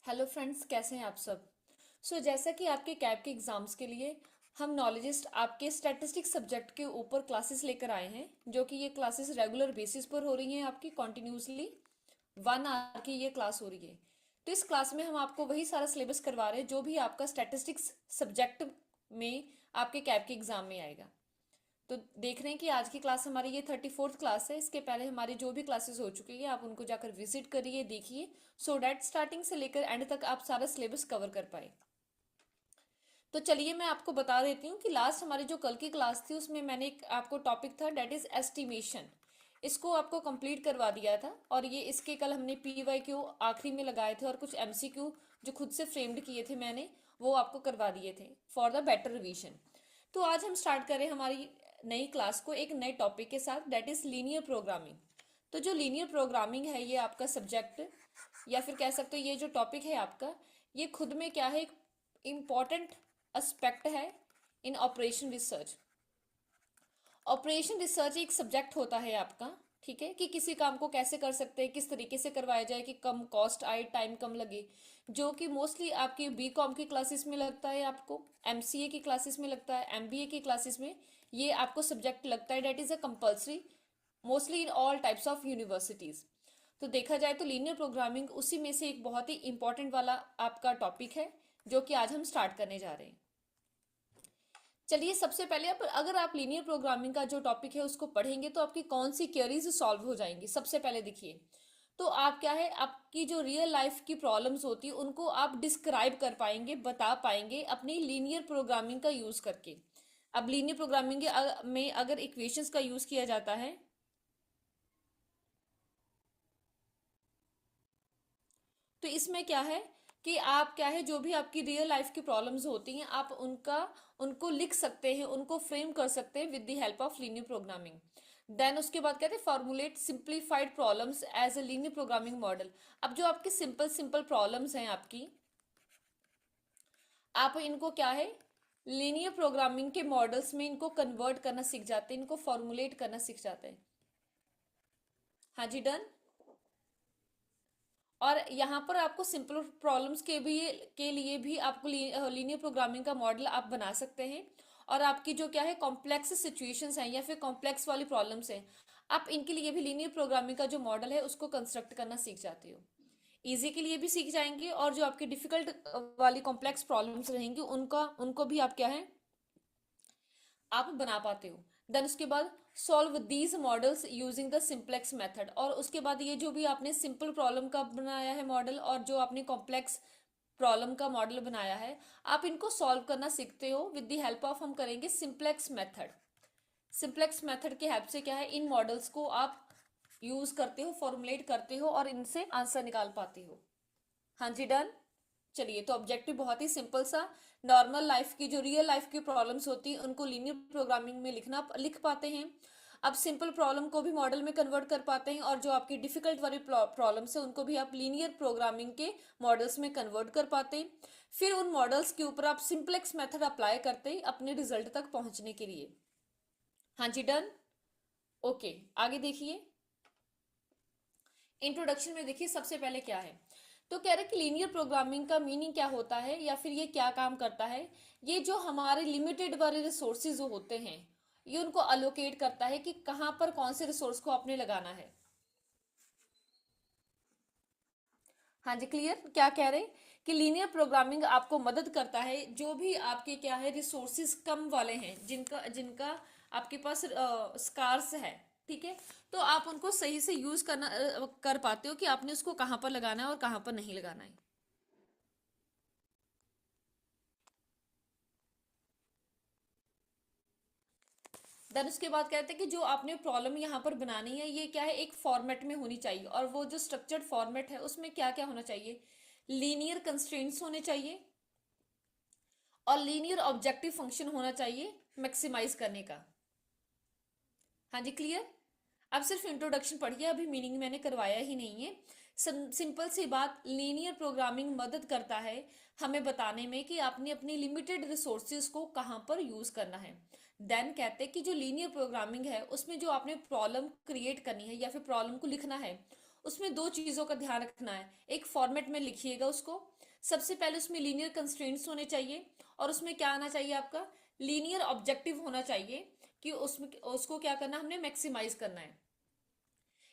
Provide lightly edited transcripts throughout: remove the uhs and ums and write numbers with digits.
Hello friends, कैसे हैं आप सब। जैसा कि आपके कैब के एग्जाम्स के लिए हम नॉलेजिस्ट आपके स्टैटिस्टिक्स सब्जेक्ट के ऊपर क्लासेस लेकर आए हैं, जो कि ये क्लासेस रेगुलर बेसिस पर हो रही हैं आपकी कॉन्टिन्यूसली 1 आवर की ये क्लास हो रही है। तो इस क्लास में हम आपको वही सारा सिलेबस करवा रहे हैं जो भी आपका स्टैटिस्टिक्स सब्जेक्ट में आपके कैब के एग्जाम में आएगा। तो देख रहे हैं कि आज की क्लास हमारी ये 34th क्लास है। इसके पहले हमारी जो भी क्लासेस हो चुकी है आप उनको जाकर विजिट करिए, देखिए, सो डैट स्टार्टिंग से लेकर एंड तक आप सारा सिलेबस कवर कर पाए। तो चलिए मैं आपको बता देती हूँ कि लास्ट हमारी जो कल की क्लास थी उसमें मैंने एक आपको टॉपिक था डेट इज एस्टिमेशन, इसको आपको कंप्लीट करवा दिया था। और ये इसके कल हमने PYQ आखिरी में लगाए थे और कुछ MCQ जो खुद से फ्रेम्ड किए थे मैंने, वो आपको करवा दिए थे फॉर द बेटर रिवीजन। तो आज हम स्टार्ट करें हमारी नई क्लास को एक नए टॉपिक के साथ, डेट इज लीनियर प्रोग्रामिंग। तो जो लीनियर प्रोग्रामिंग है ये आपका सब्जेक्ट या फिर कह सकते हो ये जो टॉपिक है आपका, ये खुद में क्या है, एक इम्पॉर्टेंट एस्पेक्ट है इन ऑपरेशन रिसर्च। ऑपरेशन रिसर्च एक सब्जेक्ट होता है आपका, ठीक है, कि किसी काम को कैसे कर सकते हैं, किस तरीके से करवाया जाए कि कम कॉस्ट आए, टाइम कम लगे, जो कि मोस्टली आपकी BCom की क्लासेस में लगता है, आपको MCA की क्लासेस में लगता है, MBA की क्लासेस में ये आपको सब्जेक्ट लगता है। That is a compulsory mostly in all types of universities. तो देखा जाए तो लीनियर प्रोग्रामिंग उसी में से एक बहुत ही इंपॉर्टेंट वाला आपका टॉपिक है जो कि आज हम स्टार्ट करने जा रहे हैं। चलिए सबसे पहले अगर आप लीनियर प्रोग्रामिंग का जो टॉपिक है उसको पढ़ेंगे तो आपकी कौन सी क्वेरीज सॉल्व हो जाएंगी। सबसे पहले देखिए, तो आप क्या है, आपकी जो रियल लाइफ की प्रॉब्लम्स होती है उनको आप डिस्क्राइब कर पाएंगे, बता पाएंगे अपनी लीनियर प्रोग्रामिंग का यूज करके। अब लीनियर प्रोग्रामिंग में अगर इक्वेशंस का यूज किया जाता है तो इसमें क्या है कि आप क्या है, जो भी आपकी रियल लाइफ की प्रॉब्लम्स होती हैं आप उनको लिख सकते हैं, उनको फ्रेम कर सकते हैं with the help of linear programming. Then उसके बाद कहते हैं formulate simplified problems as a linear programming model. अब जो आपकी सिंपल सिंपल प्रॉब्लम्स हैं आपकी, आप इनको क्या है, लीनियर प्रोग्रामिंग के मॉडल्स में इनको कन्वर्ट करना सीख जाते हैं, इनको फॉर्मुलेट करना सीख जाते हैं। हाँ जी, डन। और यहाँ पर आपको सिंपल प्रॉब्लम्स के लिए भी आपको लीनियर प्रोग्रामिंग का मॉडल आप बना सकते हैं। और आपकी जो क्या है कॉम्प्लेक्स सिचुएशंस हैं या फिर कॉम्प्लेक्स वाली प्रॉब्लम्स हैं, आप इनके लिए भी लीनियर प्रोग्रामिंग का जो मॉडल है उसको कंस्ट्रक्ट करना सीख जाते हो। इजी के लिए भी सीख जाएंगे और जो आपकी डिफिकल्ट वाली कॉम्प्लेक्स प्रॉब्लम्स रहेंगी उनका उनको भी आप क्या है, आप बना पाते हो। देन उसके बाद solve these models using the simplex method. और उसके बाद ये जो भी आपने सिंपल प्रॉब्लम का बनाया है मॉडल और जो आपने कॉम्प्लेक्स प्रॉब्लम का मॉडल बनाया है, आप इनको सॉल्व करना सीखते हो विद द हेल्प ऑफ, हम करेंगे सिंप्लेक्स मेथड। सिंप्लेक्स मेथड के हेल्प से क्या है, इन मॉडल्स को आप यूज करते हो, फॉर्मुलेट करते हो और इनसे आंसर निकाल पाते हो। हाँ जी, डन। चलिए, तो ऑब्जेक्टिव बहुत ही सिंपल सा, नॉर्मल लाइफ की जो रियल लाइफ की प्रॉब्लम्स होती हैं उनको लीनियर प्रोग्रामिंग में लिख पाते हैं। अब सिंपल प्रॉब्लम को भी मॉडल में कन्वर्ट कर पाते हैं और जो आपकी डिफिकल्ट वाली प्रॉब्लम्स है उनको भी आप लीनियर प्रोग्रामिंग के मॉडल्स में कन्वर्ट कर पाते हैं। फिर उन मॉडल्स के ऊपर आप सिंप्लेक्स मेथड अप्लाई करते हैं अपने रिजल्ट तक पहुंचने के लिए। हाँ जी, डन। ओके, आगे देखिए। इंट्रोडक्शन में देखिए सबसे पहले क्या है, तो कह रहे कि लीनियर प्रोग्रामिंग का मीनिंग क्या होता है या फिर ये क्या काम करता है। ये जो हमारे लिमिटेड वाले रिसोर्सेज जो होते हैं ये उनको अलोकेट करता है कि कहाँ पर कौन से रिसोर्स को आपने लगाना है। हाँ जी, क्लियर। क्या कह रहे हैं कि लीनियर प्रोग्रामिंग आपको मदद करता है जो भी आपके क्या है रिसोर्सेज कम वाले हैं, जिनका जिनका आपके पास स्कार्स है, ठीक है, तो आप उनको सही से यूज कर पाते हो कि आपने उसको कहाँ पर लगाना है और कहाँ पर नहीं लगाना है। देन उसके बाद कहते हैं कि जो आपने प्रॉब्लम यहाँ पर बनानी है ये क्या है, एक फॉर्मेट में होनी चाहिए। और वो जो स्ट्रक्चर्ड फॉर्मेट है उसमें क्या क्या होना चाहिए, लीनियर कंस्ट्रेंट्स होने चाहिए और लीनियर ऑब्जेक्टिव फंक्शन होना चाहिए मैक्सिमाइज करने का। हाँ जी, क्लियर। अब सिर्फ इंट्रोडक्शन पढ़िए, अभी मीनिंग मैंने करवाया ही नहीं है। सिंपल सी बात, लीनियर प्रोग्रामिंग मदद करता है हमें बताने में कि आपने अपनी लिमिटेड रिसोर्सेज को कहाँ पर यूज करना है। देन कहते हैं कि जो लीनियर प्रोग्रामिंग है उसमें जो आपने प्रॉब्लम क्रिएट करनी है या फिर प्रॉब्लम को लिखना है उसमें दो चीजों का ध्यान रखना है। एक फॉर्मेट में लिखिएगा उसको, सबसे पहले उसमें लीनियर कंस्ट्रेंट्स होने चाहिए और उसमें क्या आना चाहिए, आपका लीनियर ऑब्जेक्टिव होना चाहिए कि उसमें उसको क्या करना, हमने मैक्सिमाइज करना है।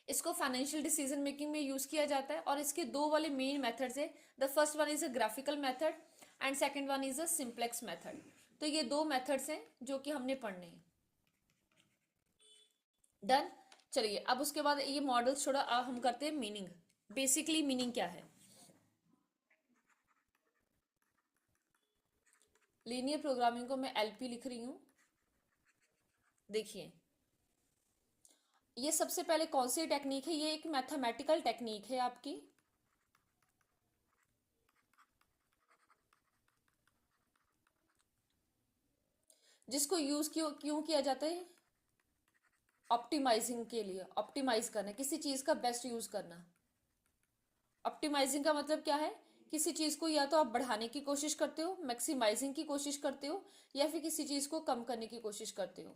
इसको फाइनेंशियल डिसीजन मेकिंग में यूज किया जाता है और इसके दो वाले मेन मेथड्स है। The first one is a graphical method and second one is a simplex method. तो ये दो मेथड्स हैं जो कि हमने पढ़ने हैं। डन। चलिए अब उसके बाद ये मॉडल्स थोड़ा हम करते हैं मीनिंग। बेसिकली मीनिंग क्या है? लीनियर प्रोग्रामिंग को मैं एलपी लिख रही हूं। देखिए, ये सबसे पहले कौन सी टेक्निक है? ये एक मैथमेटिकल टेक्निक है आपकी, जिसको यूज क्यों क्यों किया जाता है? ऑप्टिमाइजिंग के लिए, ऑप्टिमाइज करना, किसी चीज का बेस्ट यूज करना। ऑप्टिमाइजिंग का मतलब क्या है? किसी चीज को या तो आप बढ़ाने की कोशिश करते हो, मैक्सिमाइजिंग की कोशिश करते हो, या फिर किसी चीज को कम करने की कोशिश करते हो।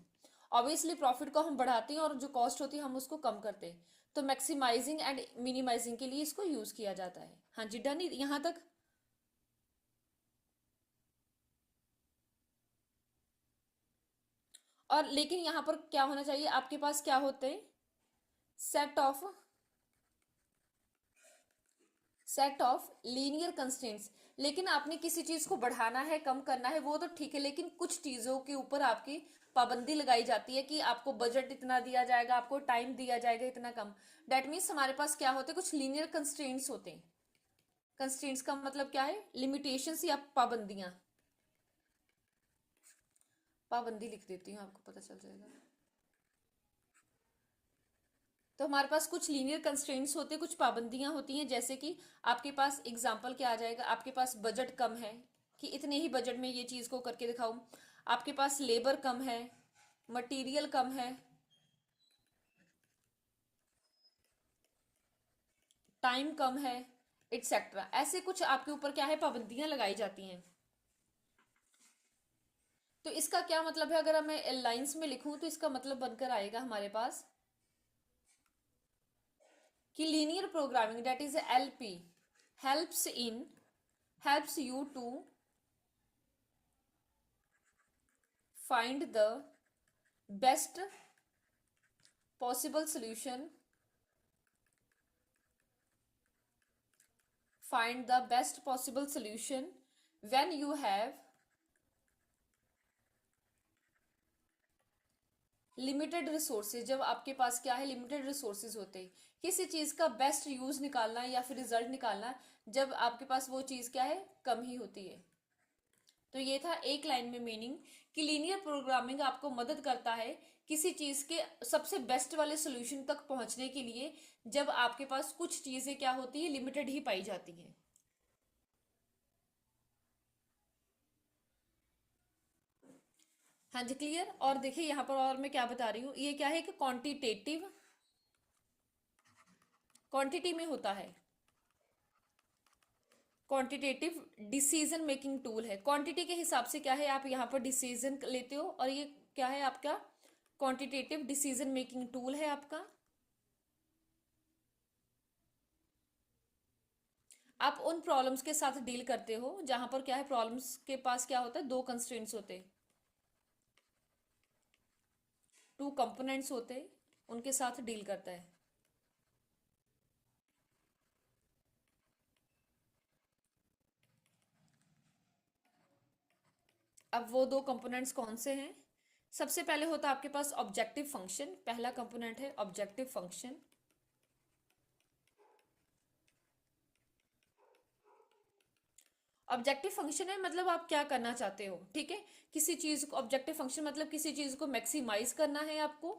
ऑब्वियसली प्रॉफिट को हम बढ़ाते हैं और जो कॉस्ट होती है हम उसको कम करते हैं। तो मैक्सिमाइजिंग एंड मिनिमाइजिंग के लिए इसको यूज किया जाता है। हाँ जी, डन यहाँ तक। और लेकिन यहाँ पर क्या होना चाहिए, आपके पास क्या होते हैं? Set of set of linear constraints. लेकिन आपने किसी चीज को बढ़ाना है, कम करना है, वो तो ठीक है, लेकिन कुछ चीजों के ऊपर आपकी पाबंदी लगाई जाती है कि आपको बजट इतना दिया जाएगा, आपको टाइम दिया जाएगा इतना कम। डेट मीन्स हमारे पास क्या होते हैं, कुछ लीनियर कंस्ट्रेंट्स होते हैं। कंस्ट्रेंट्स का मतलब क्या है? लिमिटेशंस या पाबंदियां। पाबंदी लिख देती हूँ, आपको पता चल जाएगा। तो हमारे पास कुछ लीनियर कंस्ट्रेंट्स होते हैं, कुछ पाबंदियां होती हैं। जैसे कि आपके पास एग्जाम्पल क्या आ जाएगा, आपके पास बजट कम है कि इतने ही बजट में ये चीज को करके दिखाऊं। आपके पास लेबर कम है, मटेरियल कम है, टाइम कम है, एटसेट्रा। ऐसे कुछ आपके ऊपर क्या है, पाबंदियां लगाई जाती हैं। तो इसका क्या मतलब है? अगर मैं लाइंस में लिखूं तो इसका मतलब बनकर आएगा हमारे पास कि linear programming that is LP helps you to find the best possible solution find the best possible solution when you have limited resources. जब आपके पास क्या है, लिमिटेड रिसोर्सेज होते हैं, किसी चीज का बेस्ट यूज निकालना है या फिर रिजल्ट निकालना है, जब आपके पास वो चीज क्या है, कम ही होती है। तो ये था एक लाइन में मीनिंग कि लीनियर प्रोग्रामिंग आपको मदद करता है किसी चीज के सबसे बेस्ट वाले सॉल्यूशन तक पहुंचने के लिए, जब आपके पास कुछ चीजें क्या होती है, लिमिटेड ही पाई जाती हैं। हाँ जी, क्लियर। और देखिए यहाँ पर और मैं क्या बता रही हूँ, ये क्या है कि क्वांटिटेटिव, क्वांटिटी में होता है, क्वांटिटेटिव डिसीजन मेकिंग टूल है। क्वांटिटी के हिसाब से क्या है, आप यहाँ पर डिसीजन लेते हो और ये क्या है आपका क्वांटिटेटिव डिसीजन मेकिंग टूल है आपका। आप उन प्रॉब्लम्स के साथ डील करते हो जहां पर क्या है, प्रॉब्लम्स के पास क्या होता है, दो कंस्ट्रेंट्स होते हैं, टू कंपोनेंट्स होते हैं, उनके साथ डील करता है। अब वो दो कंपोनेंट्स कौन से हैं? सबसे पहले होता है आपके पास ऑब्जेक्टिव फंक्शन, पहला कंपोनेंट है ऑब्जेक्टिव फंक्शन। ऑब्जेक्टिव फंक्शन है मतलब आप क्या करना चाहते हो, ठीक है। किसी चीज को ऑब्जेक्टिव फंक्शन मतलब किसी चीज को मैक्सिमाइज करना है आपको,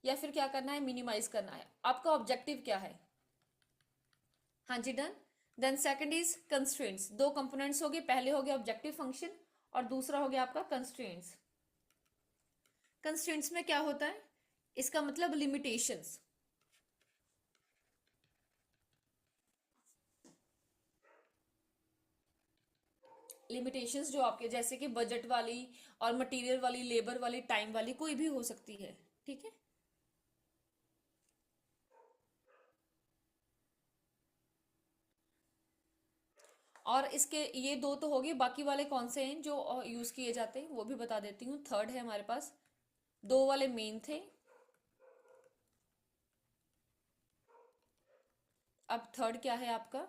या फिर क्या करना है, मिनिमाइज करना है। आपका ऑब्जेक्टिव क्या है? हाँ जी, done. Then second is constraints. दो कंपोनेंट्स हो गए, पहले हो गया ऑब्जेक्टिव फंक्शन और दूसरा हो गया आपका कंस्ट्रेंट्स। कंस्ट्रेंट्स में क्या होता है, इसका मतलब लिमिटेशंस। लिमिटेशंस जो आपके जैसे कि बजट वाली और मटेरियल वाली, लेबर वाली, टाइम वाली, कोई भी हो सकती है, ठीक है। और इसके ये दो तो हो गए, बाकी वाले कौन से हैं जो यूज किए जाते हैं वो भी बता देती हूँ। थर्ड है हमारे पास, दो वाले मेन थे, अब थर्ड क्या है आपका?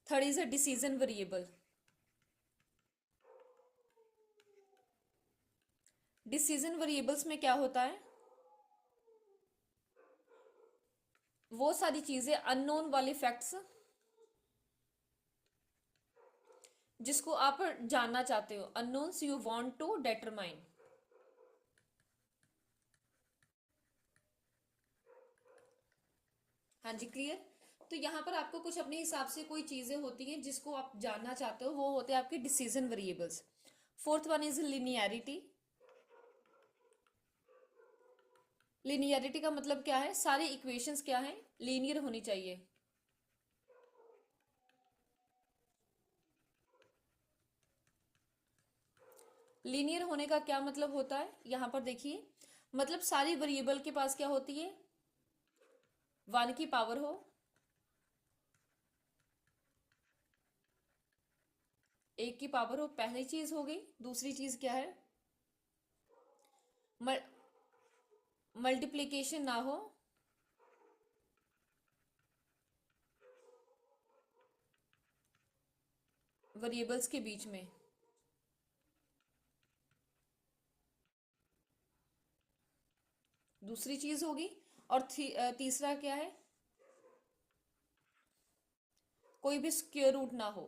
Third is a decision variable. Decision variables में क्या होता है? वो सारी चीजें अननोन वाले फैक्ट्स जिसको आप जानना चाहते हो, unknowns you want to determine. हाँ जी, क्लियर। तो यहाँ पर आपको कुछ अपने हिसाब से कोई चीजें होती हैं जिसको आप जानना चाहते हो, वो होते हैं आपके decision variables. Fourth one is linearity. Linearity का मतलब क्या है? सारी इक्वेशंस क्या है? लीनियर होनी चाहिए। लीनियर होने का क्या मतलब होता है? यहां पर देखिए, मतलब सारी वेरिएबल के पास क्या होती है? वन की पावर हो, एक की पावर हो, पहली चीज हो गई। दूसरी चीज क्या है? मल्टीप्लीकेशन ना हो, वेरिएबल्स के बीच में। दूसरी चीज होगी। और तीसरा क्या है? कोई भी स्क्वायर रूट ना हो।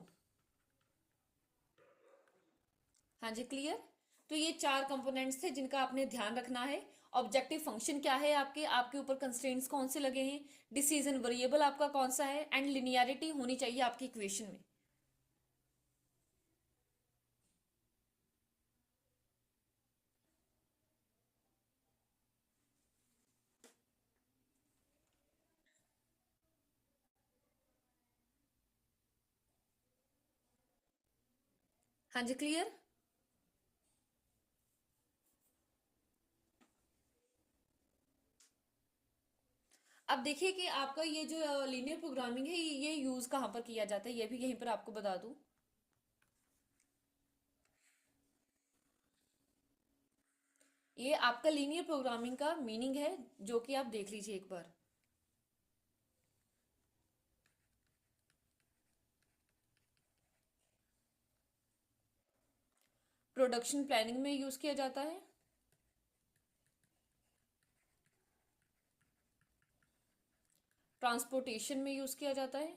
हाँ जी, क्लियर। तो ये चार कंपोनेंट्स थे जिनका आपने ध्यान रखना है। ऑब्जेक्टिव फंक्शन क्या है आपके आपके ऊपर कंस्ट्रेंट्स कौन से लगे हैं, डिसीजन वेरिएबल आपका कौन सा है, एंड लिनियरिटी होनी चाहिए आपकी इक्वेशन में। हाँ जी, क्लियर। अब देखिए कि आपका ये जो लीनियर प्रोग्रामिंग है ये यूज कहाँ पर किया जाता है, ये भी यहीं पर आपको बता दूं। ये आपका लीनियर प्रोग्रामिंग का मीनिंग है, जो कि आप देख लीजिए एक बार। प्रोडक्शन प्लानिंग में यूज किया जाता है, ट्रांसपोर्टेशन में यूज किया जाता है,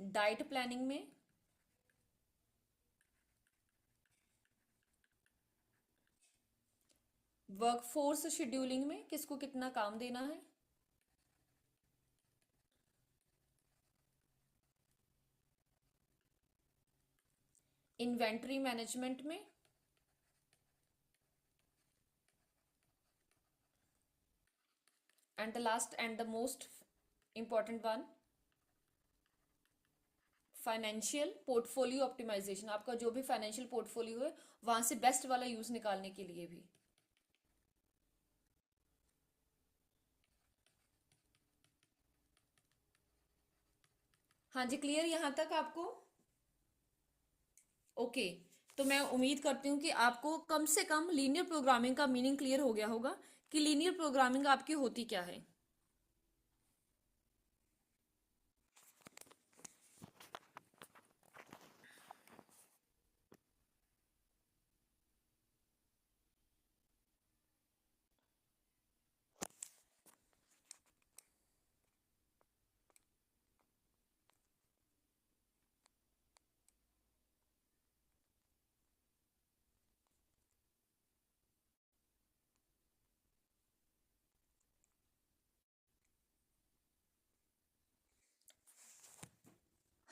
डाइट प्लानिंग में, वर्कफोर्स शेड्यूलिंग में किसको कितना काम देना है, इन्वेंट्री मैनेजमेंट में, and the last and the most important one, financial portfolio optimization. आपका जो भी फाइनेंशियल पोर्टफोलियो है वहां से बेस्ट वाला यूज निकालने के लिए भी। हाँ जी, क्लियर यहां तक आपको? ओके। तो मैं उम्मीद करती हूँ कि आपको कम से कम लीनियर प्रोग्रामिंग का मीनिंग क्लियर हो गया होगा कि लीनियर प्रोग्रामिंग आपकी होती क्या है।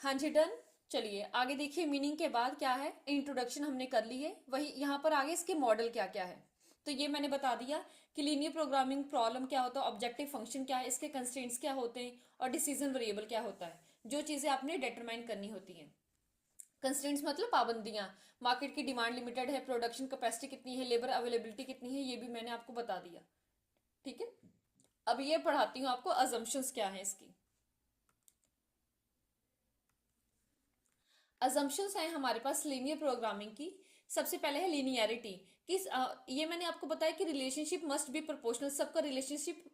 हाँ जी, डन। चलिए आगे देखिए, मीनिंग के बाद क्या है, इंट्रोडक्शन हमने कर ली है, वही यहाँ पर आगे इसके मॉडल क्या क्या है। तो ये मैंने बता दिया कि लीनियर प्रोग्रामिंग प्रॉब्लम क्या होता है, ऑब्जेक्टिव फंक्शन क्या है, इसके कंस्ट्रेंट्स क्या होते हैं, और डिसीजन वेरिएबल क्या होता है, जो चीजें आपने डिटरमाइन करनी होती हैं। कंस्ट्रेंट्स मतलब पाबंदियां, मार्केट की डिमांड लिमिटेड है, प्रोडक्शन कैपेसिटी कितनी है, लेबर अवेलेबिलिटी कितनी है, ये भी मैंने आपको बता दिया। ठीक है। अब ये पढ़ाती हूँ आपको अजम्पशंस क्या है इसकी। अजम्पशंस हैं हमारे पास लीनियर प्रोग्रामिंग की। सबसे पहले है लीनियरिटी कि ये मैंने आपको बताया कि रिलेशनशिप मस्ट बी प्रोपोर्शनल, सबका रिलेशनशिप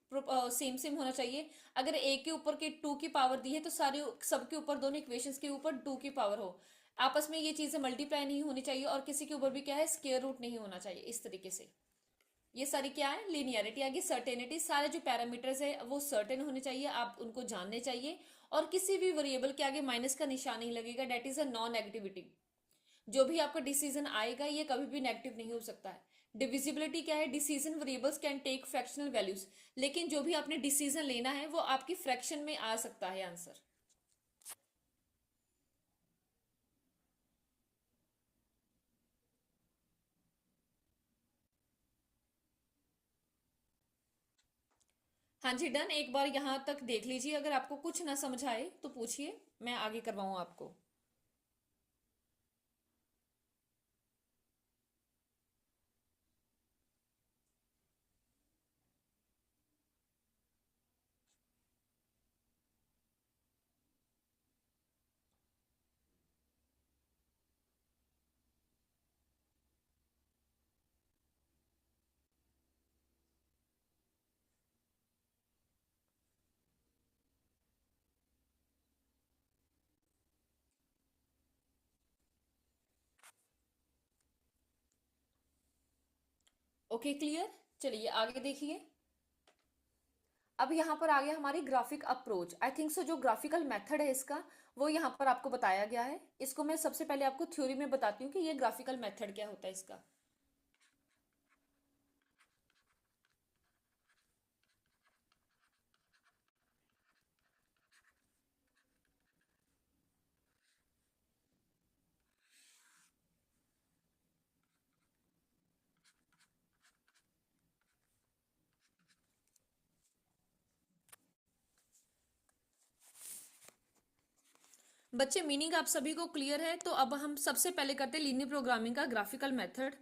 सेम सेम होना चाहिए। अगर ए के ऊपर के टू की पावर दी है तो सारे सबके ऊपर दोनों इक्वेशंस के ऊपर टू की पावर हो। आपस में ये चीजें मल्टीप्लाई नहीं होनी चाहिए और किसी के ऊपर भी क्या है स्क्वायर रूट नहीं होना चाहिए, इस तरीके से। ये सारी क्या है लीनियरिटी। आगे सर्टेनिटी, सारे जो पैरामीटर्स है वो सर्टेन होने चाहिए, आप उनको जानने चाहिए। और किसी भी वेरिएबल के आगे माइनस का निशान नहीं लगेगा, that is a non negativity. जो भी आपका डिसीजन आएगा ये कभी भी नेगेटिव नहीं हो सकता है। डिविजिबिलिटी क्या है, decision variables can take fractional values, लेकिन जो भी आपने डिसीजन लेना है वो आपकी फ्रैक्शन में आ सकता है आंसर। हाँ जी डन, एक बार यहाँ तक देख लीजिए, अगर आपको कुछ ना समझ आए तो पूछिए, मैं आगे करवाऊँ आपको। ओके क्लियर, चलिए आगे देखिए। अब यहाँ पर आ गया हमारी graphic approach. I think so जो ग्राफिकल मेथड है इसका वो यहाँ पर आपको बताया गया है। इसको मैं सबसे पहले आपको थ्योरी में बताती हूँ कि ये ग्राफिकल मेथड क्या होता है इसका। बच्चे मीनिंग आप सभी को क्लियर है? तो अब हम सबसे पहले करते हैं लीनियर प्रोग्रामिंग का ग्राफिकल मेथड।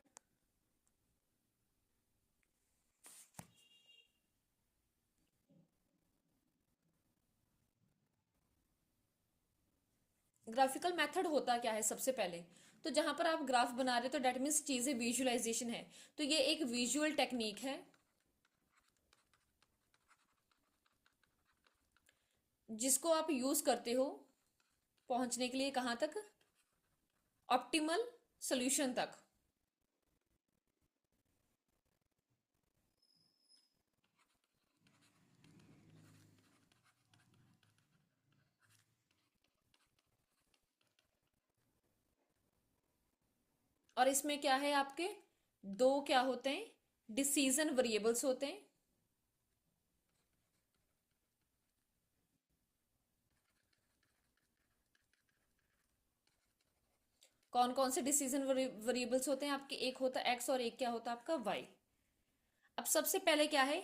ग्राफिकल मेथड होता क्या है सबसे पहले, तो जहां पर आप ग्राफ बना रहे हो तो डेट मीन्स चीजें विजुअलाइजेशन है, तो ये एक विजुअल टेक्निक है जिसको आप यूज करते हो पहुंचने के लिए कहां तक, ऑप्टिमल सोल्यूशन तक। और इसमें क्या है आपके दो क्या होते हैं, डिसीजन वेरिएबल्स होते हैं। कौन कौन से डिसीजन वेरिएबल्स होते हैं आपके, एक होता है एक्स और एक क्या होता है आपका वाई। अब सबसे पहले क्या है,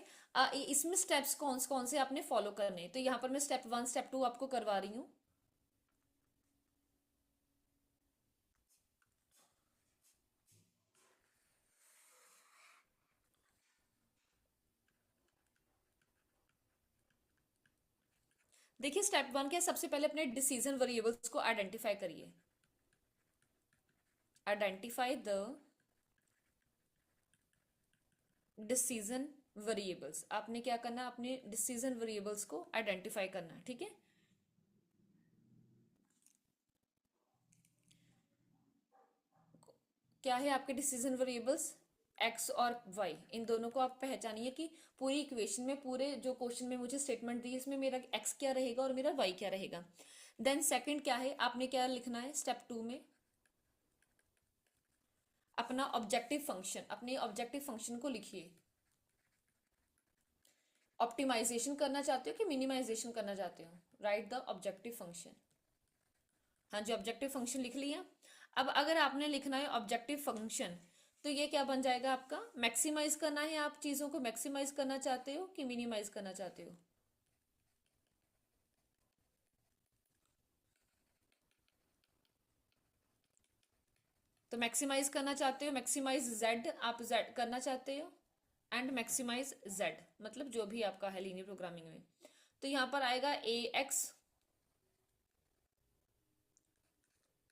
इसमें स्टेप्स कौन कौन से आपने फॉलो करने हैं, तो यहाँ पर मैं स्टेप वन स्टेप टू आपको करवा रही हूँ। देखिए स्टेप वन क्या है, सबसे पहले अपने डिसीजन वेरिएबल्स को आइडेंटिफाई करिए। आइडेंटिफाई द डिसीजन वेरिएबल्स, आपने क्या करना है अपने डिसीजन वेरिएबल्स को आइडेंटिफाई करना है, ठीक है। क्या है आपके डिसीजन वेरिएबल्स, एक्स और वाई, इन दोनों को आप पहचानिए कि पूरी इक्वेशन में, पूरे जो क्वेश्चन में मुझे स्टेटमेंट दी है इसमें मेरा एक्स क्या रहेगा और मेरा वाई क्या रहेगा। देन सेकंड क्या है, आपने क्या लिखना है स्टेप टू में, अपना ऑब्जेक्टिव फंक्शन, अपने ऑब्जेक्टिव फंक्शन को लिखिए। ऑप्टिमाइजेशन करना चाहते हो कि मिनिमाइजेशन करना चाहते हो, राइट द ऑब्जेक्टिव फंक्शन। हाँ जी ऑब्जेक्टिव फंक्शन लिख लिया। अब अगर आपने लिखना है ऑब्जेक्टिव फंक्शन, तो ये क्या बन जाएगा आपका, मैक्सिमाइज करना है, आप चीजों को मैक्सिमाइज करना चाहते हो कि मिनिमाइज करना चाहते हो। तो मैक्सिमाइज करना चाहते हो, मैक्सिमाइज जेड आप जेड करना चाहते हो, एंड मैक्सिमाइज जेड, मतलब जो भी आपका है लीनियर प्रोग्रामिंग में। तो यहाँ पर आएगा ए एक्स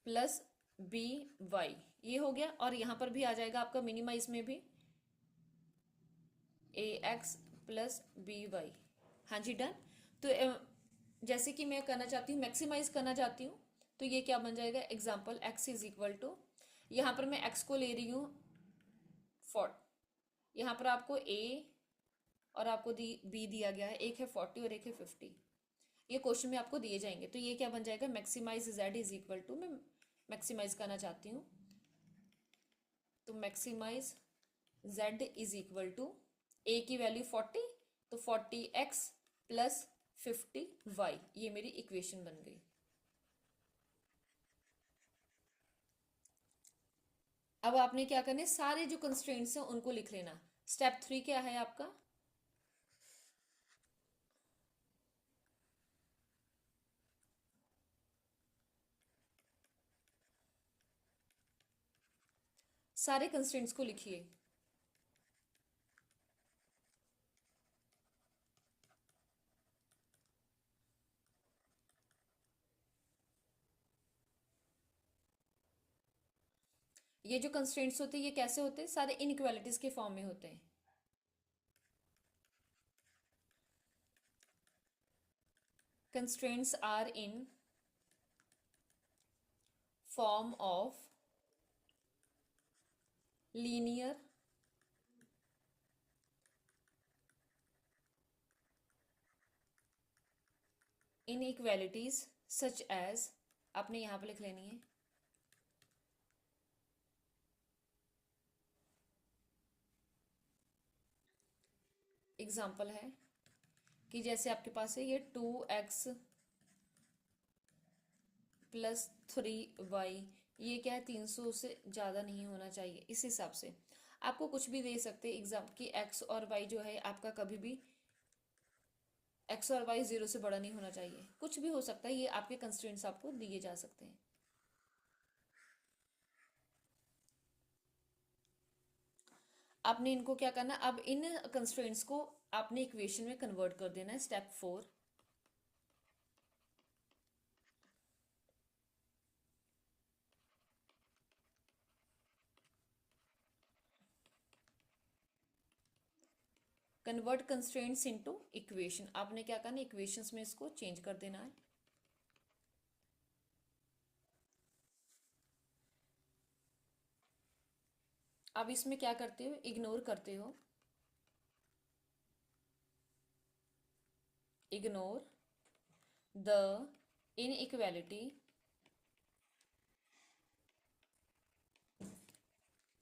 प्लस बी वाई, ये हो गया। और यहाँ पर भी आ जाएगा आपका मिनिमाइज में भी ए एक्स प्लस बी वाई। हाँ जी, डन। तो जैसे कि मैं करना चाहती हूँ, मैक्सिमाइज करना चाहती हूँ, तो ये क्या बन जाएगा, example x is equal to, यहाँ पर मैं एक्स को ले रही हूँ 40, यहाँ पर आपको ए और आपको बी दिया गया है, एक है 40 और एक है 50, ये क्वेश्चन में आपको दिए जाएंगे। तो ये क्या बन जाएगा, maximize Z is equal to, मैं मैक्सिमाइज करना चाहती हूँ, तो maximize Z is equal to A की वैल्यू 40, तो 40x प्लस 50y, ये मेरी इक्वेशन बन गई। अब आपने क्या करना है, सारे जो कंस्ट्रेंट्स हैं उनको लिख लेना। स्टेप 3 क्या है आपका, सारे कंस्ट्रेंट्स को लिखिए। ये जो कंस्ट्रेंट्स होते हैं ये कैसे होते हैं, सारे इनइक्वालिटीज के फॉर्म में होते हैं। Constraints are in form of linear inequalities such as, आपने यहां पर लिख लेनी है, एग्जाम्पल है कि जैसे आपके पास है ये 2x प्लस 3y, ये क्या है, 300 से ज़्यादा नहीं होना चाहिए। इस हिसाब से आपको कुछ भी दे सकते हैं एग्जाम कि x और y जो है आपका कभी भी x और y 0 से बड़ा नहीं होना चाहिए, कुछ भी हो सकता है, ये आपके कंस्ट्रेंट्स आपको दिए जा सकते हैं। आपने इनको क्या करना, अब इन कंस्ट्रेंट्स को आपने इक्वेशन में कन्वर्ट कर देना है। Step 4, convert constraints into equation. आपने क्या करना, इक्वेशंस में इसको चेंज कर देना है। अब इसमें क्या करते हो, इग्नोर करते हो, इग्नोर द इनइक्वालिटी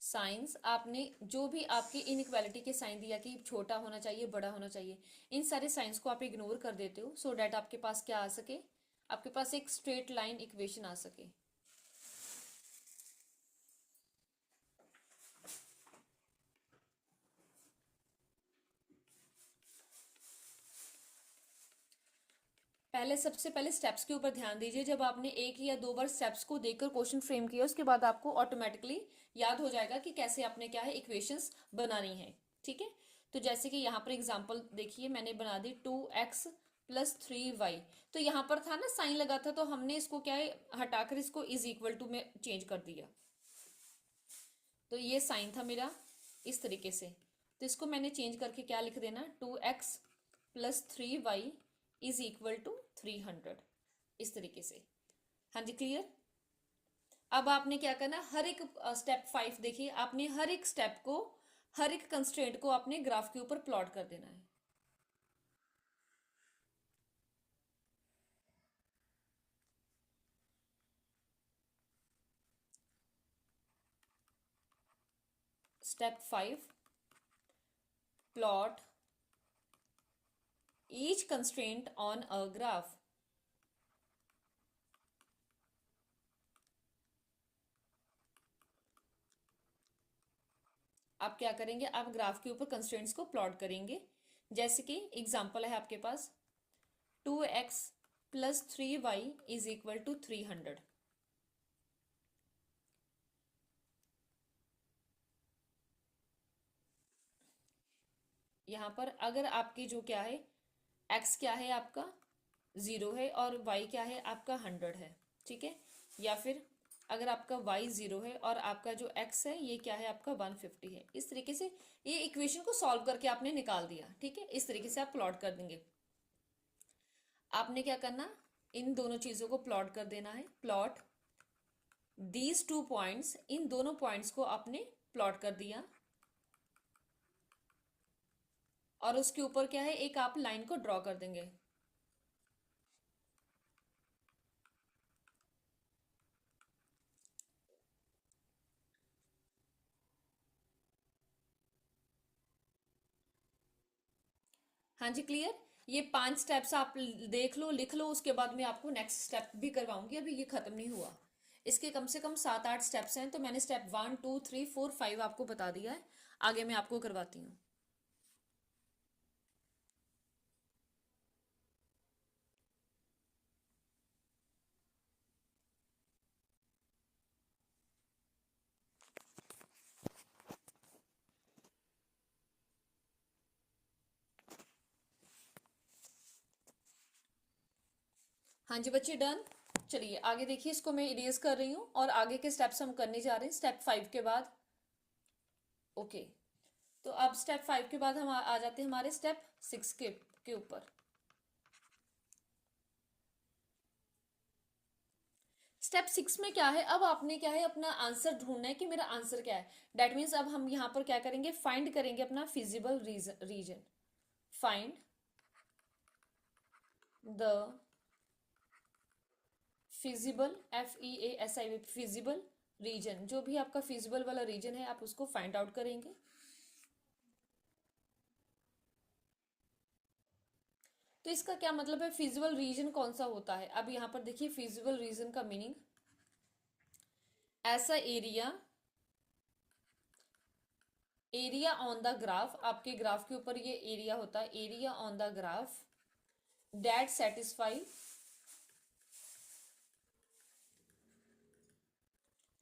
साइंस। आपने जो भी आपकी इनइक्वालिटी के साइन दिया कि छोटा होना चाहिए, बड़ा होना चाहिए, इन सारे साइंस को आप इग्नोर कर देते हो, सो डैट आपके पास क्या आ सके, आपके पास एक स्ट्रेट लाइन इक्वेशन आ सके। पहले सबसे पहले स्टेप्स के ऊपर ध्यान दीजिए। जब आपने एक या दो बार स्टेप्स को देखकर क्वेश्चन फ्रेम किया, उसके बाद आपको ऑटोमेटिकली याद हो जाएगा कि कैसे आपने क्या है इक्वेशंस बनानी है। ठीक है, तो जैसे कि यहाँ पर एग्जांपल देखिए, मैंने बना दी 2x प्लस 3y। तो यहाँ पर था ना साइन लगा था, तो हमने इसको क्या है हटाकर इसको इज इक्वल टू में चेंज कर दिया। तो ये साइन था मेरा इस तरीके से, तो इसको मैंने चेंज करके क्या लिख देना, 2x plus 3y is equal to 300, इस तरीके से। हाँ जी, क्लियर। अब आपने क्या करना, हर एक स्टेप 5 देखिए, आपने हर एक स्टेप को, हर एक कंस्ट्रेंट को आपने ग्राफ के ऊपर प्लॉट कर देना है। Step 5, plot each constraint on a graph. आप क्या करेंगे, आप ग्राफ के ऊपर कंस्ट्रेंट्स को प्लॉट करेंगे। जैसे कि एग्जांपल है आपके पास 2x plus 3y is equal to 300। यहाँ पर अगर आपकी जो क्या है, एक्स क्या है आपका 0 है और वाई क्या है आपका 100 है, ठीक है। या फिर अगर आपका वाई 0 है और आपका जो एक्स है ये क्या है आपका 150 है। इस तरीके से ये इक्वेशन को सॉल्व करके आपने निकाल दिया, ठीक है। इस तरीके से आप प्लॉट कर देंगे। आपने क्या करना, इन दोनों चीजों को प्लॉट कर देना है। प्लॉट दीज टू पॉइंट्स, इन दोनों पॉइंट्स को आपने प्लॉट कर दिया और उसके ऊपर क्या है एक आप लाइन को ड्रॉ कर देंगे। हाँ जी, क्लियर। ये 5 स्टेप्स आप देख लो, लिख लो, उसके बाद मैं आपको नेक्स्ट स्टेप भी करवाऊंगी, अभी ये खत्म नहीं हुआ। इसके कम से कम 7-8 स्टेप्स हैं, तो मैंने स्टेप 1 2 3 4 5 आपको बता दिया है। आगे मैं आपको करवाती हूँ। हाँ जी बच्चे, डन। चलिए आगे देखिए, इसको मैं इरेज कर रही हूँ और आगे के स्टेप्स हम करने जा रहे हैं स्टेप 5 के बाद। ओके, तो अब स्टेप 5 के बाद हम आ जाते हैं हमारे स्टेप 6 के ऊपर। स्टेप 6 में क्या है, अब आपने क्या है अपना आंसर ढूंढना है कि मेरा आंसर क्या है। डेट मीन्स अब हम यहाँ पर क्या करेंगे, फाइंड करेंगे अपना feasible region. Find the feasible, FEASIBL, feasible region. जो भी आपका फिजिबल वाला रीजन है आप उसको फाइंड आउट करेंगे। तो इसका क्या मतलब है, फिजिबल रीजन कौन सा होता है। अब यहाँ पर देखिए फिजिबल रीजन का मीनिंग, ऐसा area, area on the graph, आपके ग्राफ के ऊपर ये एरिया होता है, area on the graph that satisfy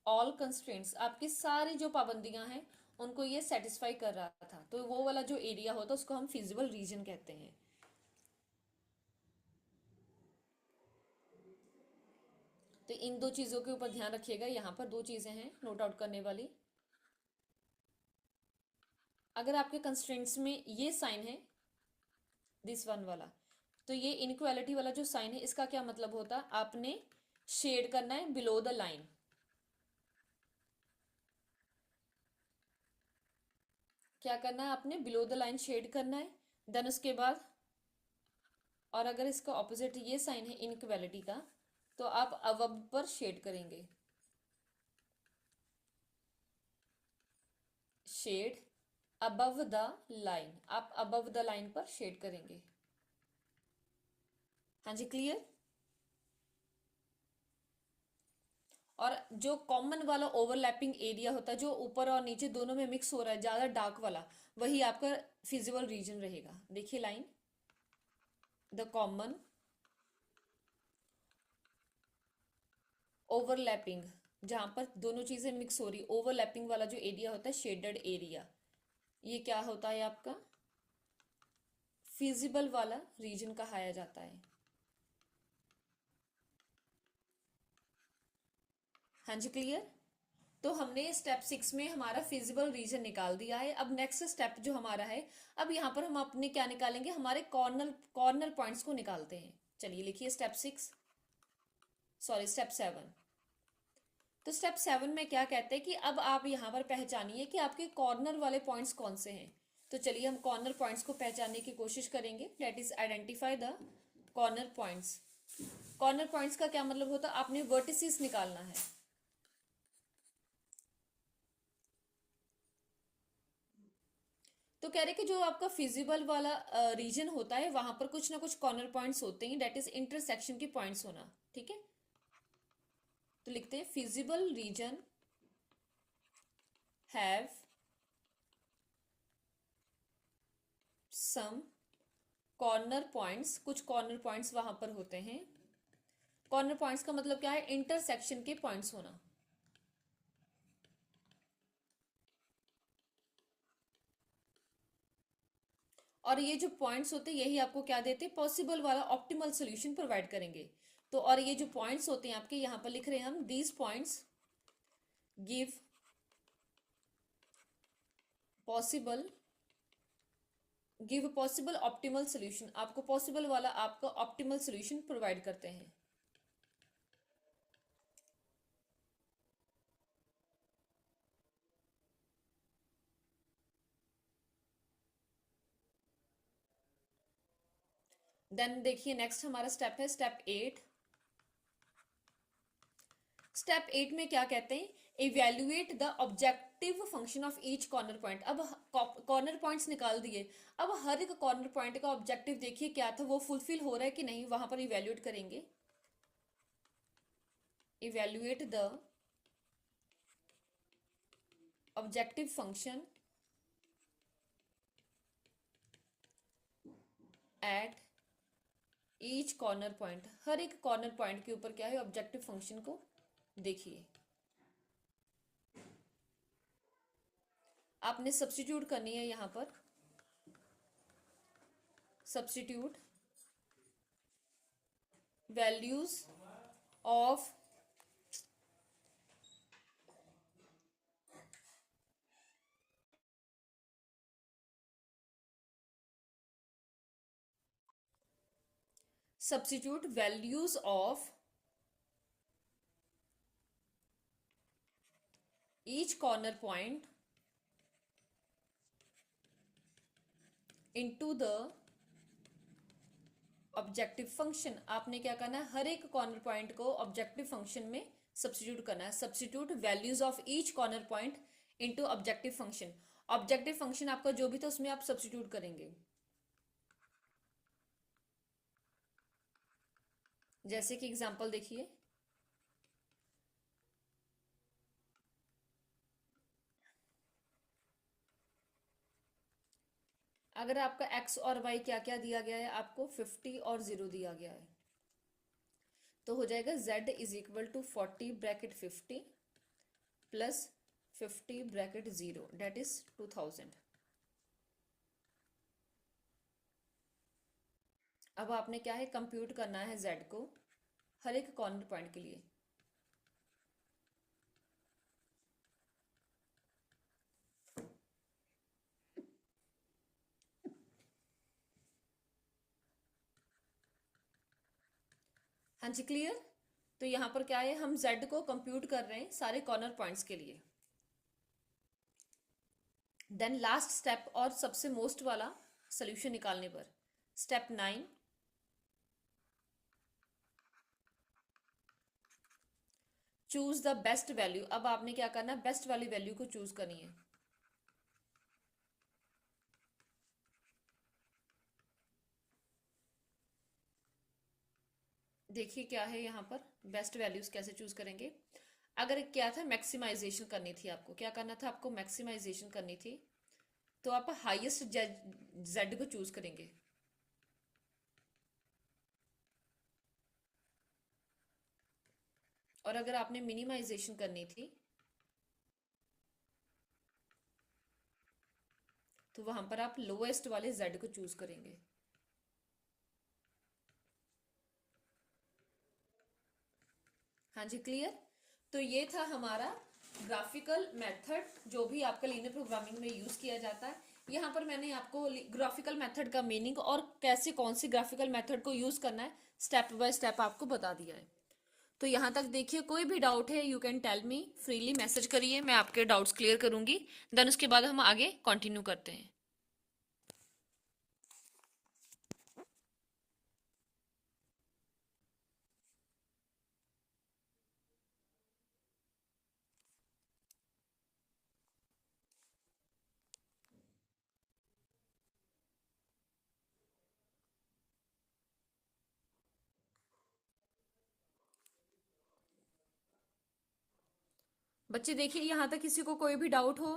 all constraints, आपकी सारी जो पाबंदियां हैं उनको ये सेटिस्फाई कर रहा था। तो वो वाला जो एरिया होता है उसको हम फिजिबल रीजन कहते हैं। तो इन दो चीजों के ऊपर ध्यान रखिएगा, यहाँ पर दो चीजें हैं नोट आउट करने वाली। अगर आपके कंस्ट्रेंट्स में ये साइन है, दिस वन वाला, तो ये इनक्वालिटी वाला जो साइन है इसका क्या मतलब होता है, आपने शेड करना है बिलो द लाइन। क्या करना है आपने, बिलो द लाइन शेड करना है। देन उसके बाद, और अगर इसका ऑपोजिट ये साइन है इनक्वालिटी का, तो आप अबव पर शेड करेंगे। शेड अबव द लाइन, आप अबव द लाइन पर शेड करेंगे। हाँ जी, क्लियर। और जो कॉमन वाला ओवरलैपिंग एरिया होता है जो ऊपर और नीचे दोनों में मिक्स हो रहा है, ज्यादा डार्क वाला, वही आपका फिजिबल रीजन रहेगा। देखिए लाइन, द कॉमन ओवरलैपिंग, जहां पर दोनों चीजें मिक्स हो रही, ओवरलैपिंग वाला जो एरिया होता है शेडेड एरिया, ये क्या होता है आपका फिजिबल वाला रीजन कहाया जाता है। हाँ जी, क्लियर। तो हमने स्टेप 6 में हमारा फिजिबल रीजन निकाल दिया है। अब नेक्स्ट स्टेप जो हमारा है, अब यहाँ पर हम अपने क्या निकालेंगे, हमारे कॉर्नर कॉर्नर पॉइंट्स को निकालते हैं। चलिए लिखिए स्टेप 6, सॉरी स्टेप 7। तो स्टेप 7 में क्या कहते हैं कि अब आप यहाँ पर पहचानिए कि आपके कॉर्नर वाले पॉइंट्स कौन से हैं। तो चलिए हम कॉर्नर पॉइंट्स को पहचानने की कोशिश करेंगे। That is identify the corner points. Corner points का क्या मतलब होता है, आपने वर्टिसेस निकालना है। तो कह रहे कि जो आपका फिजिबल वाला रीजन होता है वहां पर कुछ ना कुछ कॉर्नर पॉइंट्स होते हैं, दैट इज इंटरसेक्शन के पॉइंट्स होना, ठीक है। तो लिखते हैं feasible region have some corner points, कुछ कॉर्नर पॉइंट्स वहां पर होते हैं। कॉर्नर पॉइंट्स का मतलब क्या है, इंटरसेक्शन के पॉइंट्स होना। और ये जो पॉइंट्स होते हैं यही आपको क्या देते हैं, पॉसिबल वाला ऑप्टिमल सोल्यूशन प्रोवाइड करेंगे। तो और ये जो पॉइंट्स होते हैं आपके यहाँ पर लिख रहे हैं हम, these points give possible optimal solution, आपको पॉसिबल वाला आपका ऑप्टिमल सोल्यूशन प्रोवाइड करते हैं। देन देखिए नेक्स्ट हमारा स्टेप है स्टेप 8। स्टेप 8 में क्या कहते हैं, evaluate the objective function of each corner point. अब कॉर्नर पॉइंट्स निकाल दिए, अब हर एक कॉर्नर पॉइंट का ऑब्जेक्टिव देखिए क्या था, वो फुलफिल हो रहा है कि नहीं, वहां पर इवेल्युएट करेंगे। Evaluate the objective function at each corner point, हर एक कॉर्नर पॉइंट के ऊपर क्या है, ऑब्जेक्टिव फंक्शन को देखिए। आपने सब्स्टिट्यूट करनी है यहां पर, substitute values of substitute values of each corner point into the objective function. आपने क्या करना है, हर एक कॉर्नर पॉइंट को ऑब्जेक्टिव फंक्शन में सब्स्टिट्यूट करना है। Substitute values of each corner point into objective function. Objective function आपका जो भी था उसमें आप सब्स्टिट्यूट करेंगे। जैसे कि एग्जांपल देखिए, अगर आपका x और y क्या क्या दिया गया है, आपको 50 और 0 दिया गया है, तो हो जाएगा z is equal to 40 bracket 50 plus 50 bracket 0, that is 2000। अब आपने क्या है, कंप्यूट करना है z को हर एक कॉर्नर पॉइंट के लिए। हाँ जी क्लियर। तो यहां पर क्या है, हम z को कंप्यूट कर रहे हैं सारे कॉर्नर पॉइंट्स के लिए। देन लास्ट स्टेप और सबसे मोस्ट वाला सोल्यूशन निकालने पर, step 9, choose the best value. अब आपने क्या करना है, बेस्ट वाली वैल्यू को चूज करनी है। देखिए क्या है यहाँ पर, बेस्ट वैल्यूज कैसे चूज करेंगे। अगर क्या था, मैक्सिमाइजेशन करनी थी, आपको क्या करना था, आपको मैक्सिमाइजेशन करनी थी, तो आप हाईएस्ट जेड को चूज करेंगे। और अगर आपने मिनिमाइजेशन करनी थी, तो वहां पर आप लोएस्ट वाले जेड को चूज करेंगे। हाँ जी क्लियर। तो ये था हमारा ग्राफिकल मेथड जो भी आपका लीनियर प्रोग्रामिंग में यूज किया जाता है। यहाँ पर मैंने आपको ग्राफिकल मेथड का मीनिंग और कैसे कौन सी ग्राफिकल मेथड को यूज करना है स्टेप बाय स्टेप आपको बता दिया है। तो यहाँ तक देखिए, कोई भी डाउट है you can tell me, freely message करिए, मैं आपके डाउट्स क्लियर करूंगी। देन उसके बाद हम आगे कंटिन्यू करते हैं। बच्चे देखिए, यहाँ तक किसी को कोई भी डाउट हो।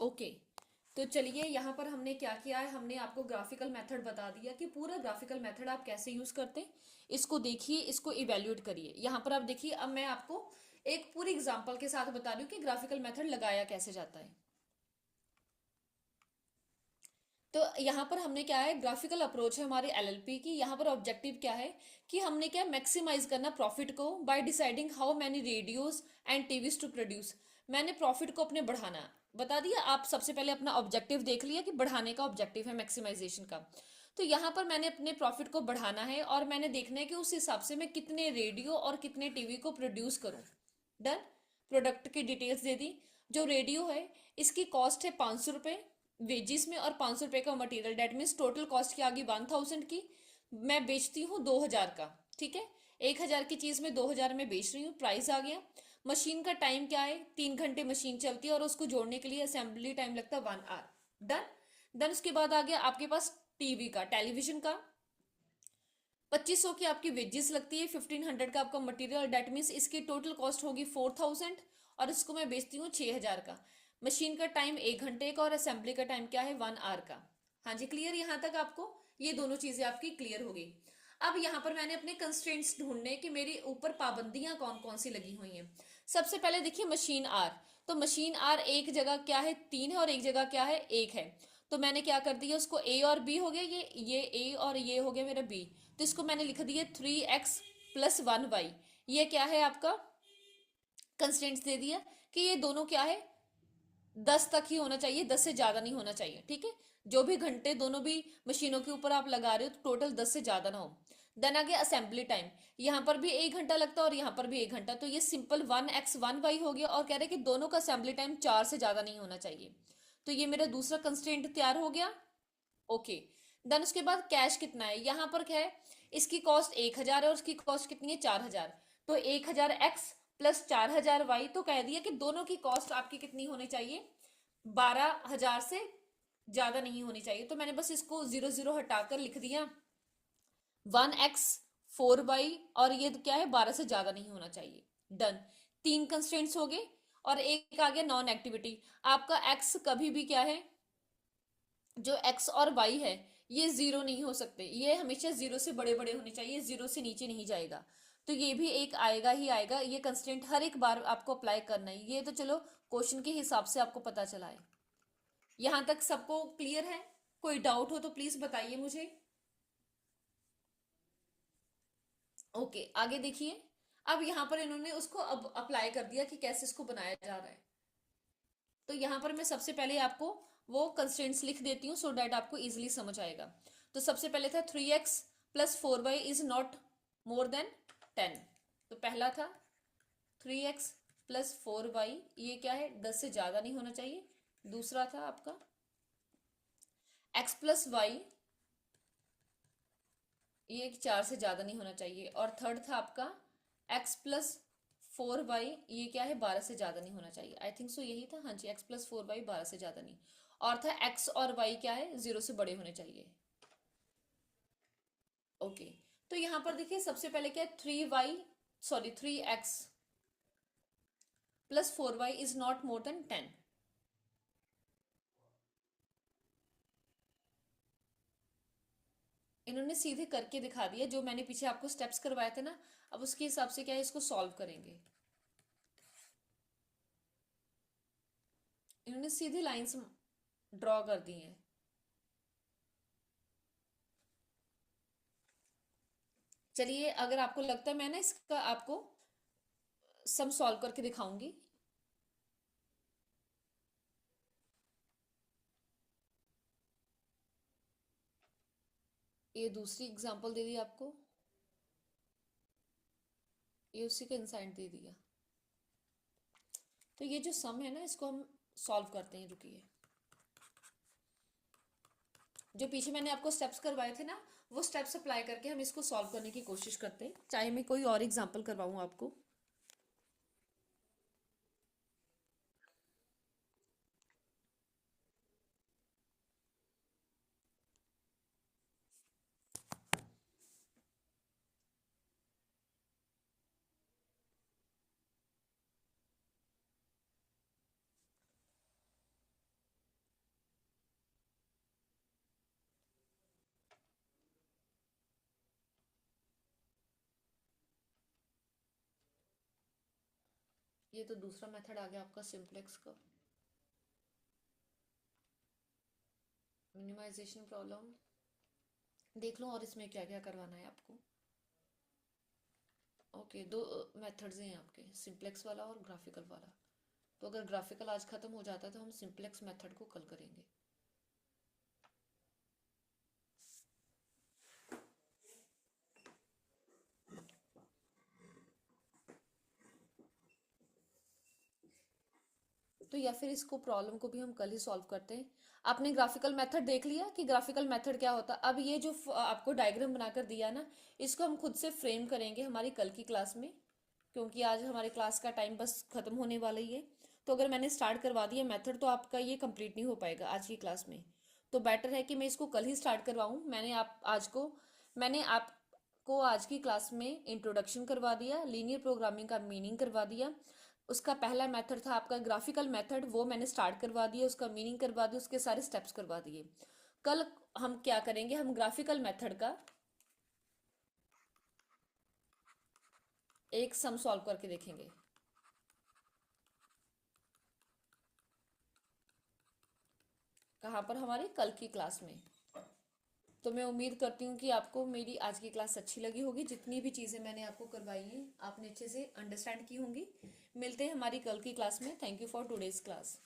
ओके, तो चलिए यहाँ पर हमने क्या किया है, हमने आपको ग्राफिकल मेथड बता दिया कि पूरा ग्राफिकल मेथड आप कैसे यूज करते हैं। इसको देखिए, इसको इवेल्युएट करिए। यहाँ पर आप देखिए, अब मैं आपको एक पूरी एग्जांपल के साथ बता रही हूँ कि ग्राफिकल मेथड लगाया कैसे जाता है। तो यहाँ पर हमने क्या है, ग्राफिकल अप्रोच है हमारे एलएलपी की। यहाँ पर ऑब्जेक्टिव क्या है कि हमने क्या मैक्सिमाइज करना प्रॉफिट को by deciding how many radios and TVs to produce. मैंने प्रॉफिट को अपने बढ़ाना बता दिया। आप सबसे पहले अपना ऑब्जेक्टिव देख लिया कि बढ़ाने का ऑब्जेक्टिव है मैक्सिमाइजेशन का। तो यहाँ पर मैंने अपने प्रॉफिट को बढ़ाना है और मैंने देखना है कि उस हिसाब से मैं कितने रेडियो और कितने टीवी को प्रोड्यूस करूँ। डन। प्रोडक्ट की डिटेल्स दे दी। जो रेडियो है इसकी कॉस्ट है 500 रुपये वेजिस में, और 500 रुपये का material. That means total cost की आ गई 1000 की। मैं बेचती हूँ 2000 का, ठीक है। 1000 की चीज में 2000 में बेच रही हूँ, प्राइस आ गया। मशीन का टाइम क्या है, 3 घंटे मशीन चलती है और उसको जोड़ने के लिए असेंबली टाइम लगता है 1 आवर। डन। देन उसके बाद आ गया आपके पास टीवी का, टेलीविजन का। 2500 की आपकी वेजेस लगती है, 1500 का आपका मटेरियल। डेट मीन्स इसकी टोटल कॉस्ट होगी 4000, और इसको मैं बेचती हूँ 6000 का। मशीन का टाइम 1 घंटे का और असेंबली का टाइम क्या है 1 आवर का। हाँ जी, क्लियर यहाँ तक आपको? ये दोनों चीजें आपकी क्लियर होगी। अब यहाँ पर मैंने अपने कंस्ट्रेंट्स ढूंढने कि मेरी ऊपर पाबंदियां कौन कौन सी लगी हुई हैं। सबसे पहले देखिए मशीन आर। तो मशीन आर एक जगह क्या है 3 है और एक जगह क्या है 1 है। तो मैंने क्या कर दिया, उसको ए और बी हो गया, ये ए और ये हो गया मेरा बी। तो इसको मैंने लिख दिया 3x+1y। ये क्या है आपका कंस्टेंट्स दे दिया कि ये दोनों क्या है 10 तक ही होना चाहिए, 10 से ज्यादा नहीं होना चाहिए, ठीक है। जो भी घंटे दोनों भी मशीनों के ऊपर आप लगा रहे हो तो टोटल 10 से ज्यादा ना हो। देन आ गया असेंबली टाइम। यहाँ पर भी 1 घंटा लगता है और यहाँ पर भी 1 घंटा। तो ये सिंपल 1x1y हो गया, और कह रहे कि दोनों का असेंबली टाइम 4 से ज्यादा नहीं होना चाहिए। तो ये मेरा दूसरा कंस्ट्रेंट तैयार हो गया। ओके। देन उसके बाद कैश कितना है, यहाँ पर क्या है, इसकी कॉस्ट 1000 है और उसकी कॉस्ट कितनी है 4000। तो 1000x+4000y। तो कह दिया कि दोनों की कॉस्ट आपकी कितनी होनी चाहिए, 12000 से ज्यादा नहीं होनी चाहिए। तो मैंने बस इसको 0 0 हटाकर लिख दिया 1x4y, और ये क्या है 12 से ज्यादा नहीं होना चाहिए। डन। 3 कंस्टेंट्स हो गए, और एक आ गया नॉन एक्टिविटी। आपका x कभी भी क्या है, जो x और y है ये 0 नहीं हो सकते, ये हमेशा 0 से बड़े बड़े होने चाहिए, 0 से नीचे नहीं जाएगा। तो ये भी एक आएगा ही आएगा। ये कंस्टेंट हर एक बार आपको अप्लाई करना है। ये तो चलो क्वेश्चन के हिसाब से आपको पता चला है। यहां तक सबको क्लियर है? कोई डाउट हो तो प्लीज बताइए मुझे। ओके, आगे देखिए। अब यहाँ पर इन्होंने उसको अब अप्लाई कर दिया कि कैसे इसको बनाया जा रहा है। तो यहाँ पर मैं सबसे पहले आपको वो कंस्ट्रेंट्स लिख देती हूँ सो डैट आपको इजिली समझ आएगा। तो सबसे पहले था 3x+4y is not more than 10। तो पहला था 3x+4y, ये क्या है 10 से ज्यादा नहीं होना चाहिए। दूसरा था आपका x+y, ये 4 से ज्यादा नहीं होना चाहिए। और थर्ड था आपका x+4y, ये क्या है 12 से ज्यादा नहीं होना चाहिए। आई थिंक सो यही था, हाँ जी, x+4y 12 से ज्यादा नहीं। और था x और y क्या है 0 से बड़े होने चाहिए। ओके। तो यहां पर देखिए सबसे पहले क्या है 3x+4y is not more than 10। इन्होंने सीधे करके दिखा दिया, जो मैंने पीछे आपको स्टेप्स करवाए थे ना। अब उसके हिसाब से क्या है इसको सॉल्व करेंगे। इन्होंने सीधी लाइंस ड्रॉ कर दी हैं। चलिए, अगर आपको लगता है मैं ना इसका आपको सम सॉल्व करके दिखाऊंगी। ये दूसरी एग्जांपल दे दी आपको, ये उसी का इंसाइट दे दिया। तो ये जो सम है ना इसको हम सॉल्व करते हैं, रुकिए। जो पीछे मैंने आपको स्टेप्स करवाए थे ना, वो स्टेप्स अप्लाई करके हम इसको सॉल्व करने की कोशिश करते हैं, चाहे मैं कोई और एग्जांपल करवाऊं आपको। ये तो दूसरा मेथड आ गया आपका सिंप्लेक्स का। मिनिमाइजेशन प्रॉब्लम देख लो और इसमें क्या क्या करवाना है आपको। ओके, दो मेथड्स हैं आपके, सिंप्लेक्स वाला और ग्राफिकल वाला। तो अगर ग्राफिकल आज खत्म हो जाता है तो हम सिंप्लेक्स मेथड को कल करेंगे। तो या फिर इसको प्रॉब्लम को भी हम कल ही सॉल्व करते हैं। आपने ग्राफिकल मेथड देख लिया कि ग्राफिकल मेथड क्या होता है। अब ये जो आपको डायग्राम बनाकर दिया ना, इसको हम खुद से फ्रेम करेंगे हमारी कल की क्लास में, क्योंकि आज हमारे क्लास का टाइम बस खत्म होने वाला ही है। तो अगर मैंने स्टार्ट करवा दिया मेथड तो आपका ये कंप्लीट नहीं हो पाएगा आज की क्लास में। तो बेटर है कि मैं इसको कल ही स्टार्ट करवाऊँ। मैंने आपको आज की क्लास में इंट्रोडक्शन करवा दिया, लीनियर प्रोग्रामिंग का मीनिंग करवा दिया। उसका पहला मेथड था आपका ग्राफिकल मेथड, वो मैंने स्टार्ट करवा दिया, उसका मीनिंग करवा दिया, उसके सारे स्टेप्स करवा दिए। कल हम क्या करेंगे, हम ग्राफिकल मेथड का एक सम सॉल्व करके देखेंगे। कहाँ पर, हमारी कल की क्लास में। तो मैं उम्मीद करती हूँ कि आपको मेरी आज की क्लास अच्छी लगी होगी। जितनी भी चीज़ें मैंने आपको करवाई हैं आपने अच्छे से अंडरस्टैंड की होंगी। मिलते हैं हमारी कल की क्लास में। Thank you for today's class.